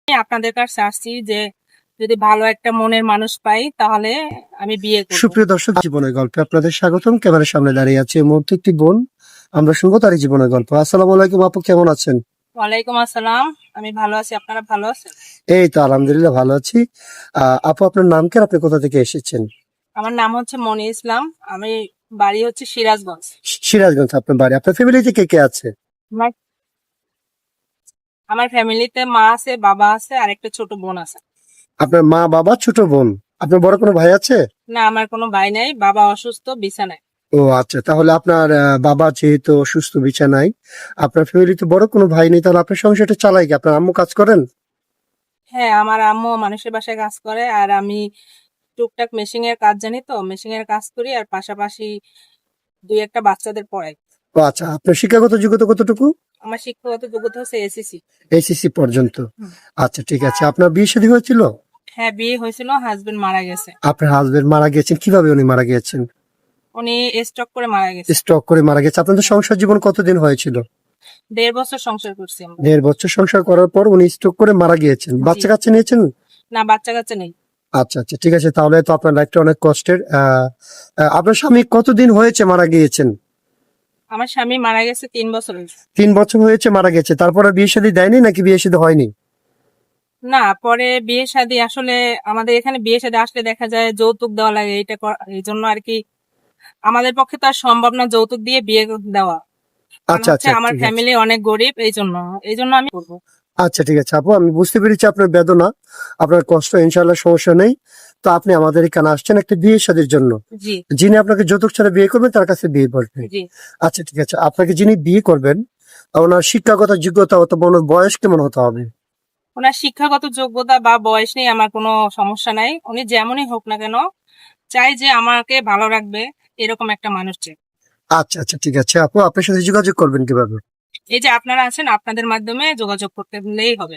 আপনাদের কাছে আসছি যে যদি ভালো একটা মনের মানুষ পাই তাহলে আমি বিয়ে করব। সুপ্রিয় দর্শক, জীবনের গল্পে আপনাদের স্বাগতম। ক্যামেরার সামনে দাঁড়িয়ে আছে এই মুহূর্তে একটি বোন। আমরা শুনবো তারই জীবনের গল্প। আসসালামু আলাইকুম আপু, কেমন আছেন? ওয়ালাইকুম আসসালাম। আমি ভালো আছি, আপনারা ভালো আছেন? এই তো আলহামদুলিল্লাহ ভালো আছি। আপু, আপনার নাম কি আর আপনি কোথা থেকে এসেছেন? আমার নাম হচ্ছে মনি ইসলাম। আমি বাড়ি হচ্ছে সিরাজগঞ্জ। সিরাজগঞ্জ আপনার বাড়ি। আপনার ফ্যামিলিতে কে কে আছে? আমার আমার ফ্যামিলিতে মা আছে, বাবা আছে আর একটা ছোট বোন আছে। আপনার মা, বাবা, ছোট বোন। আপনার বড় কোনো ভাই আছে? না, আমার কোনো ভাই নাই, বাবা অসুস্থ, বিছানায়। ও আচ্ছা, তাহলে আপনার বাবা যেহেতু অসুস্থ, বিছানায়, আপনার ফ্যামিলিতে বড় কোনো ভাই নেই, তাহলে আপনার সংসারটা চালাই কি? আপনার আম্মু কাজ করেন? হ্যাঁ, আমার আম্মু মানুষের বাসায় কাজ করে আর আমি টুকটাক মেশিং এর কাজ জানি, তো মেশিং এর কাজ করি আর পাশাপাশি দুই একটা বাচ্চাদের পড়াই। ও আচ্ছা, আপনার শিক্ষাগত যোগ্যতা কতটুকু? আমার শিক্ষাগত যোগ্যতা হচ্ছে এসএসসি। এসএসসি পর্যন্ত। আচ্ছা ঠিক আছে। আপনার বিয়ে শাদী হয়েছিল? হ্যাঁ, বিয়ে হয়েছিল, হাজবেন্ড মারা গেছে। আপনার হাজবেন্ড মারা গিয়েছেন, কিভাবে উনি মারা গিয়েছেন? উনি স্ট্রোক করে মারা গেছে। স্ট্রোক করে মারা গেছে। আপনাদের সংসার জীবন কতদিন হয়েছিল? 1.5 বছর সংসার করছি আমরা। 1.5 বছর সংসার করার পর উনি স্ট্রোক করে মারা গিয়েছেন। বাচ্চা কাচ্চা নিয়েছেন? না, বাচ্চা কাচ্চা নেই। আচ্ছা আচ্ছা ঠিক আছে, তাহলে তো আপনার লাইফটা অনেক কষ্টের। আপনার স্বামী কতদিন হয়েছে মারা গিয়েছেন? আমার স্বামী মারা গেছে 3 বছর হয়েছে। 3 বছর হয়েছে মারা গেছে। তারপরে বিয়ে শাদী দেয়নি নাকি বিয়ে শাদী হয়নি? না, পরে বিয়ে শাদী আসলে আমাদের এখানে বিয়ে শাদী আসলে দেখা যায় যৌতুক দেওয়া লাগে, এই জন্য আর কি আমাদের পক্ষে তো আর সম্ভব না যৌতুক দিয়ে বিয়ে দেওয়া। কারণ আচ্ছা হচ্ছে আচ্ছা আমার ঠিক আছে। ফ্যামিলি অনেক গরিব, এই জন্য আমি করবো। আচ্ছা ঠিক আছে আপু, আমি বুঝতে পেরেছি আপনার বেদনা, আপনার কষ্ট। ইনশাল্লাহ সমস্যা নেই। তো আপনি আমাদের এখানে আসছেন একটা বিয়ে শাদীর জন্য। জি যিনি আপনাকে যৌতুক ছাড়া বিয়ে করবেন তার কাছে বিয়ে করবেন। জি। আচ্ছা ঠিক আছে, আপনাকে যিনি বিয়ে করবেন ওনার শিক্ষাগত যোগ্যতা অথবা ওনার বয়স কেমন হতে হবে? ওনার শিক্ষাগত যোগ্যতা বা বয়স নিয়ে আমার কোনো সমস্যা নাই, উনি যেমনই হোক না কেন চাই যে আমাকে ভালো রাখবে, এরকম একটা মানুষ চাই। আচ্ছা আচ্ছা ঠিক আছে আপু, আপনার সাথে যোগাযোগ করবেন কিভাবে? এই যে আপনারা আছেন, আপনাদের মাধ্যমে যোগাযোগ করতে দিলেই হবে।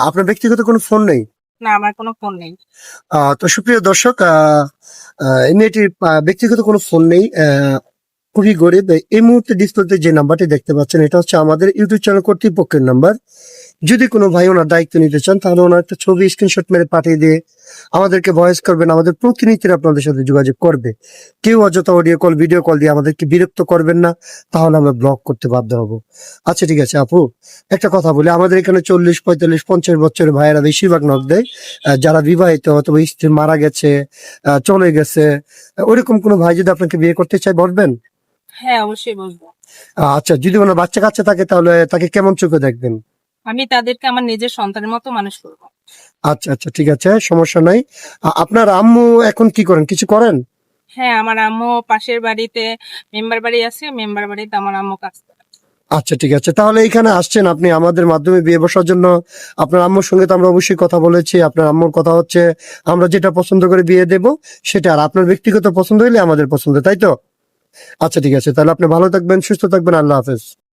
আপনার ব্যক্তিগত কোনো ফোন নেই? না, আমার কোনো ফোন নেই। তো সুপ্রিয় দর্শক, এই মেয়েটির ব্যক্তিগত কোনো ফোন নেই, খুবই গরিব। এই মুহূর্তে ডিসপ্লেতে যে নাম্বারটি দেখতে পাচ্ছেন এটা হচ্ছে আমাদের ইউটিউব চ্যানেল কর্তৃপক্ষের নাম্বার। যদি কোনো ভাই ওনার দায়িত্ব নিতে চান তাহলে ওনার একটা ছবি স্ক্রিনশট মেরে পাঠিয়ে দিয়ে আমাদেরকে ভয়েস করবেন, আমাদের প্রতিনিধিরা আপনাদের সাথে যোগাযোগ করবে। কেউ অযথা অডিও কল, ভিডিও কল দিয়ে আমাদেরকে বিরক্ত করবেন না, তাহলে আমরা ব্লক করতে বাধ্য হব। আচ্ছা ঠিক আছে আপু, একটা কথা বলি, আমাদের এখানে 40, 45, 50 বছরের ভাইয়েরা বেশিরভাগ নক দেয়। যারা বিবাহিত অথবা স্ত্রী মারা গেছে, চলে গেছে, ওইরকম কোনো ভাই যদি আপনাকে বিয়ে করতে চায় বলবেন? হ্যাঁ, অবশ্যই বলবো। আচ্ছা, যদি ওনার বাচ্চা কাচ্চা থাকে তাহলে তাকে কেমন চোখে দেখবেন? আমি তাদেরকে আমার নিজের সন্তানের মতো মানুষ করবো। আচ্ছা আচ্ছা ঠিক আছে, সমস্যা নাই। আপনার আম্মু এখন কি করেন, কিছু করেন? হ্যাঁ, আমার আম্মু পাশের বাড়িতে মেম্বার বাড়ি আছে, মেম্বার বাড়িতে আমার আম্মু কাজ করে। আচ্ছা ঠিক আছে, তাহলে এখানে আসছেন আপনি আমাদের মাধ্যমে বিয়ে বসার জন্য। আপনার আম্মুর সঙ্গে তো আমরা অবশ্যই কথা বলেছি। আপনার আম্মুর কথা হচ্ছে আমরা যেটা পছন্দ করে বিয়ে দেব সেটা, আর আপনার ব্যক্তিগত পছন্দ হইলে আমাদের পছন্দ, তাই তো? আচ্ছা ঠিক আছে, তাহলে আপনি ভালো থাকবেন, সুস্থ থাকবেন। আল্লাহ হাফেজ।